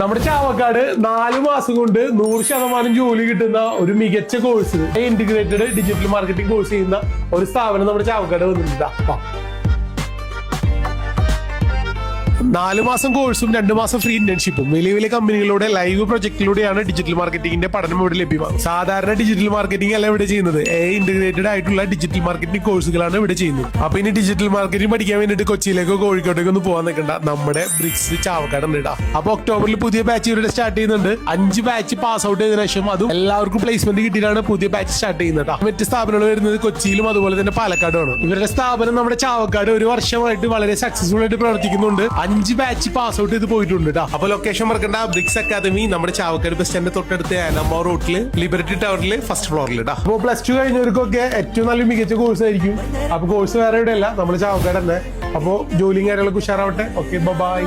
നമ്മുടെ ചാവക്കാട് 4 മാസം കൊണ്ട് 100% ജോലി കിട്ടുന്ന ഒരു മികച്ച course, integrated digital marketing course ചെയ്യുന്ന ഒരു സ്ഥാപനം നമ്മുടെ ചാവക്കാട് വന്നിട്ടുണ്ട്. 4 മാസം കോഴ്സും 2 മാസം ഫ്രീ ഇന്റേൺഷിപ്പും വലിയ വലിയ കമ്പനികളുടെ ലൈവ് പ്രൊജക്ടിലൂടെയാണ് ഡിജിറ്റൽ മാർക്കറ്റിംഗിന്റെ പഠനം ഇവിടെ ലഭ്യമാകും. സാധാരണ ഡിജിറ്റൽ മാർക്കറ്റിംഗ് അല്ല ഇവിടെ ചെയ്യുന്നത്, ഇന്റഗ്രേറ്റഡ് ആയിട്ടുള്ള ഡിജിറ്റൽ മാർക്കറ്റിംഗ് കോഴ്സുകളാണ് ഇവിടെ ചെയ്യുന്നത്. അപ്പൊ ഇനി ഡിജിറ്റൽ മാർക്കറ്റിംഗ് പഠിക്കാൻ വേണ്ടിയിട്ട് കൊച്ചിയിലേക്കോ കോഴിക്കോട്ടേക്കോ ഒന്ന് പോകാൻ നിൽക്കണ്ട, നമ്മുടെ ബ്രിക്സ് ചാവക്കാട് ഉണ്ട് ഇടാം. അപ്പൊ ഒക്ടോബറിൽ പുതിയ ബാച്ച് ഇവിടെ സ്റ്റാർട്ട് ചെയ്യുന്നുണ്ട്. 5 ബാച്ച് പാസ് ഔട്ട് ചെയ്തതിനു ശേഷം അതും എല്ലാവർക്കും പ്ലേസ്മെന്റ് കിട്ടിയിട്ടാണ് പുതിയ ബാച്ച് സ്റ്റാർട്ട് ചെയ്യുന്നത്. മറ്റ് സ്ഥാപനങ്ങൾ വരുന്നത് കൊച്ചിയിലും അതുപോലെ തന്നെ പാലക്കാടുമാണ്. ഇവരുടെ സ്ഥാപനം നമ്മുടെ ചാവക്കാട് 1 വർഷമായിട്ട് വളരെ സക്സസ്ഫുൾ ആയിട്ട് പ്രവർത്തിക്കുന്നുണ്ട്. 5 ബാച്ച് പാസ് ഔട്ട് ചെയ്ത് പോയിട്ടുണ്ട് കേട്ടോ. അപ്പൊ ലൊക്കേഷൻ മറക്കണ്ട, ബ്രിക്സ് അക്കാദമി നമ്മുടെ ചാവക്കാട് ബസ് സ്റ്റാൻഡിന്റെ തൊട്ടടുത്ത് ആനമ്മ റോഡില് ലിബർട്ടി ടവറില് ഫസ്റ്റ് ഫ്ലോറിൽ കേട്ടോ. അപ്പോൾ +2 കഴിഞ്ഞവർക്കൊക്കെ ഏറ്റവും നല്ല മികച്ച കോഴ്സ് ആയിരിക്കും. അപ്പൊ കോഴ്സ് വേറെ ഇവിടെ അല്ല, നമ്മുടെ ചാവക്കാട് തന്നെ. അപ്പോൾ ജോലിയും കാര്യങ്ങളൊക്കെ ഉഷാറാവട്ടെ. Okay, by.